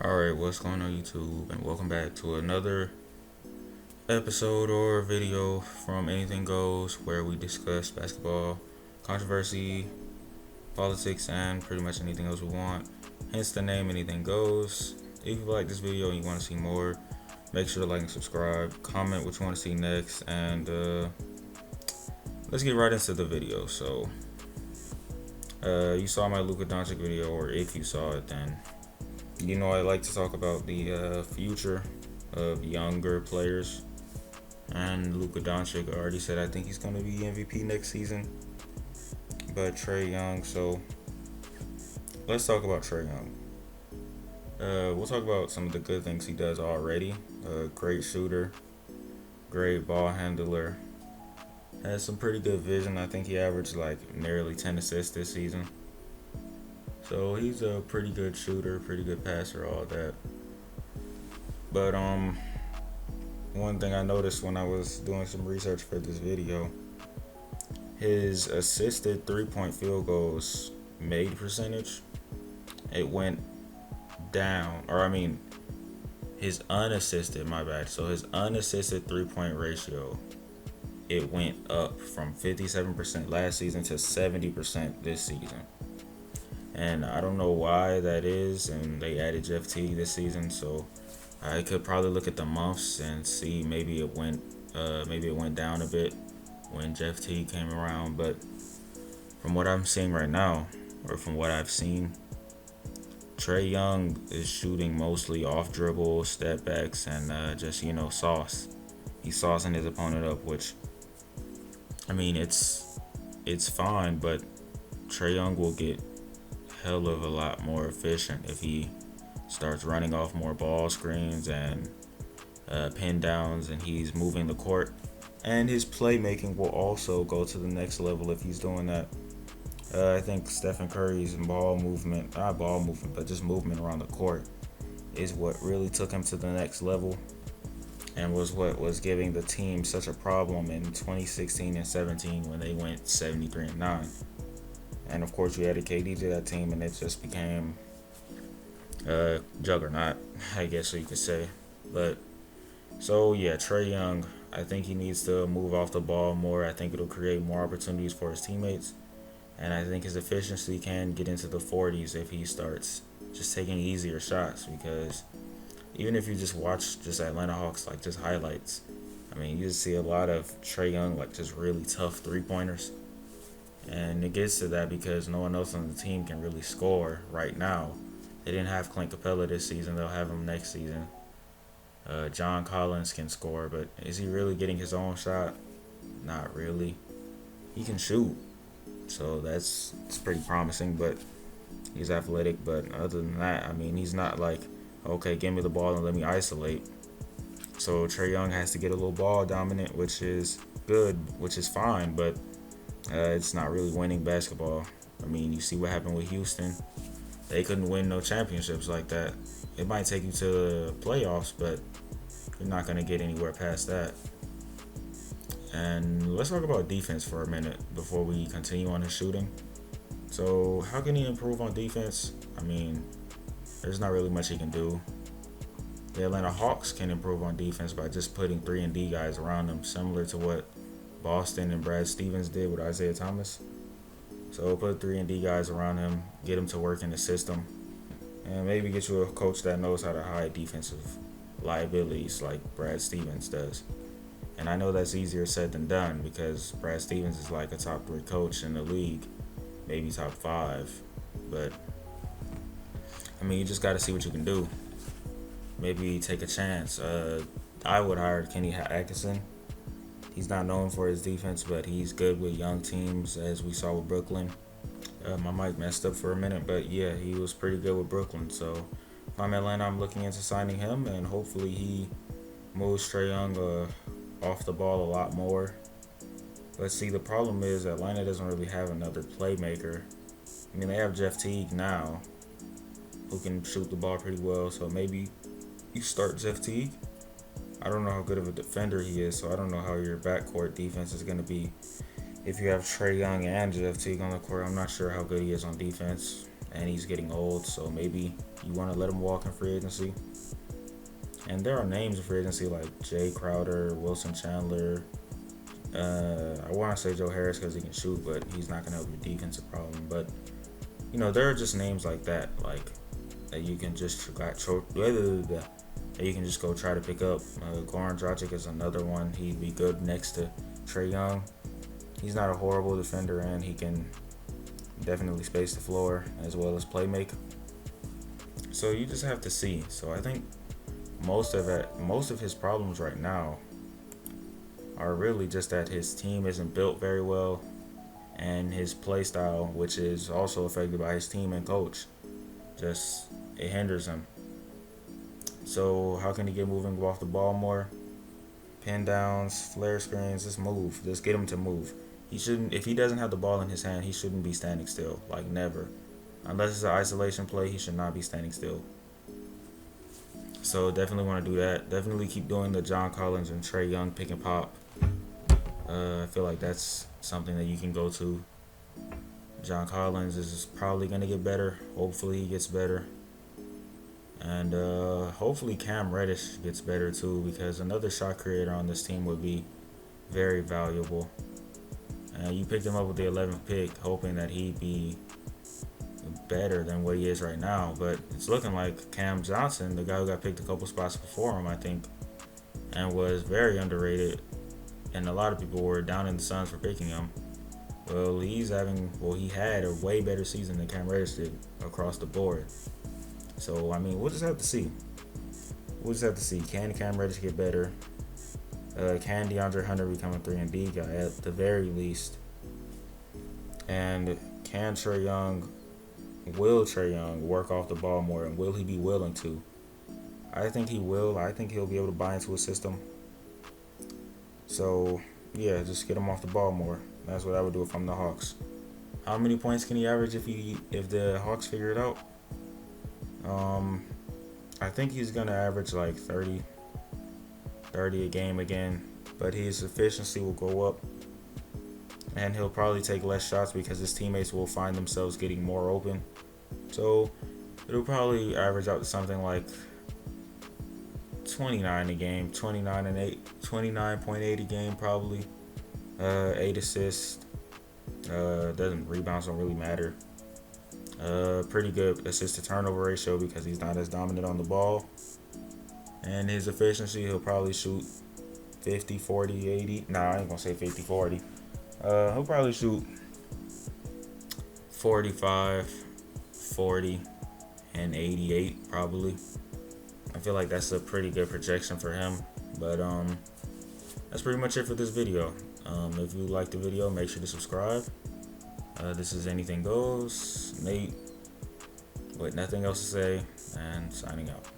Alright, what's going on YouTube, and welcome back to another episode or video from Anything Goes, where we discuss basketball, controversy, politics, and pretty much anything else we want. Hence the name Anything Goes. If you like this video and you want to see more, make sure to like and subscribe, comment what you want to see next, and let's get right into the video. So, you saw my Luka Doncic video, or if you saw it, then you know I like to talk about the future of younger players. And Luka Doncic already said I think he's going to be MVP next season. But Trae Young, so let's talk about Trae Young. We'll talk about some of the good things he does already. Great shooter, great ball handler, has some pretty good vision. I think he averaged like nearly 10 assists this season. So he's a pretty good shooter, pretty good passer, all that. But one thing I noticed when I was doing some research for this video, his assisted 3-point field goals made percentage, it went down. His unassisted, my bad. So his unassisted 3-point ratio, it went up from 57% last season to 70% this season. And I don't know why that is, and they added Jeff T this season, so I could probably look at the months and see maybe it went down a bit when Jeff T came around. But from what I'm seeing right now, or from what I've seen, Trae Young is shooting mostly off dribble, step backs, and just sauce. He's saucing his opponent up, which it's fine, but Trae Young will get hell of a lot more efficient if he starts running off more ball screens and pin downs, and he's moving the court, and his playmaking will also go to the next level if he's doing that. I think Stephen Curry's not ball movement, but just movement around the court is what really took him to the next level, and was what was giving the team such a problem in 2016 and 17 when they went 73-9. And of course, you added KD to that team, and it just became a juggernaut, I guess you could say. But so yeah, Trae Young, I think he needs to move off the ball more. I think it'll create more opportunities for his teammates, and I think his efficiency can get into the 40s if he starts just taking easier shots. Because even if you just watch just Atlanta Hawks, like just highlights, you just see a lot of Trae Young, like just really tough 3-pointers. And it gets to that because no one else on the team can really score right now. They didn't have Clint Capella this season. They'll have him next season. John Collins can score, but is he really getting his own shot? Not really. He can shoot, so it's pretty promising, but he's athletic. But other than that, he's not like, okay, give me the ball and let me isolate. So Trae Young has to get a little ball dominant, which is good, which is fine, but it's not really winning basketball. You see what happened with Houston. They couldn't win no championships like that. It might take you to the playoffs, but you're not going to get anywhere past that. And let's talk about defense for a minute before we continue on his shooting. So how can he improve on defense? There's not really much he can do. The Atlanta Hawks can improve on defense by just putting 3-and-D guys around them, similar to what Boston and Brad Stevens did with Isaiah Thomas. So put 3-and-D guys around him, get him to work in the system, and maybe get you a coach that knows how to hide defensive liabilities like Brad Stevens does. And I know that's easier said than done because Brad Stevens is like a top 3 coach in the league, maybe top 5. But you just got to see what you can do. Maybe take a chance. I would hire Kenny Atkinson. He's not known for his defense, but he's good with young teams, as we saw with Brooklyn. My mic messed up for a minute, but yeah, he was pretty good with Brooklyn. So if I'm Atlanta, I'm looking into signing him, and hopefully he moves Trae Young off the ball a lot more. But see, the problem is Atlanta doesn't really have another playmaker. They have Jeff Teague now, who can shoot the ball pretty well, so maybe you start Jeff Teague. I don't know how good of a defender he is, so I don't know how your backcourt defense is going to be if you have Trae Young and Jeff Teague on the court. I'm not sure how good he is on defense. and he's getting old, so maybe you want to let him walk in free agency. And there are names in free agency like Jay Crowder, Wilson Chandler. I want to say Joe Harris because he can shoot, but he's not going to help your defensive problem. But, there are just names like that, like, that you can just go try to pick up. Goran Dragic is another one. He'd be good next to Trae Young. He's not a horrible defender, and he can definitely space the floor as well as play make. So you just have to see. So I think most of his problems right now are really just that his team isn't built very well, and his play style, which is also affected by his team and coach, it hinders him. So how can he get moving off the ball more? Pin downs, flare screens, just move. Just get him to move. If he doesn't have the ball in his hand, he shouldn't be standing still. Like, never. Unless it's an isolation play, he should not be standing still. So definitely want to do that. Definitely keep doing the John Collins and Trae Young pick and pop. I feel like that's something that you can go to. John Collins is probably going to get better. Hopefully he gets better. And hopefully Cam Reddish gets better too, because another shot creator on this team would be very valuable. And you picked him up with the 11th pick, hoping that he'd be better than what he is right now. But it's looking like Cam Johnson, the guy who got picked a couple spots before him, I think, and was very underrated, and a lot of people were down in the Suns for picking him. Well, he had a way better season than Cam Reddish did across the board. So, I mean, we'll just have to see. Can Cam Reddish get better? Can DeAndre Hunter become a 3-and-D guy at the very least? And can will Trae Young work off the ball more, and will he be willing to? I think he will. I think he'll be able to buy into a system. So, yeah, just get him off the ball more. That's what I would do if I'm the Hawks. How many points can he average if the Hawks figure it out? I think he's going to average like 30 a game again, but his efficiency will go up, and he'll probably take less shots because his teammates will find themselves getting more open. So it'll probably average out to something like 29 a game, 29.8 a game probably. 8 assists. Rebounds don't really matter. Pretty good assist to turnover ratio because he's not as dominant on the ball. And his efficiency, he'll probably shoot 50, 40, 80. Nah, I ain't gonna say 50, 40. He'll probably shoot 45, 40, and 88 probably. I feel like that's a pretty good projection for him. But that's pretty much it for this video. If you liked the video, make sure to subscribe. This is Anything Goes. Nate, with nothing else to say, and signing out.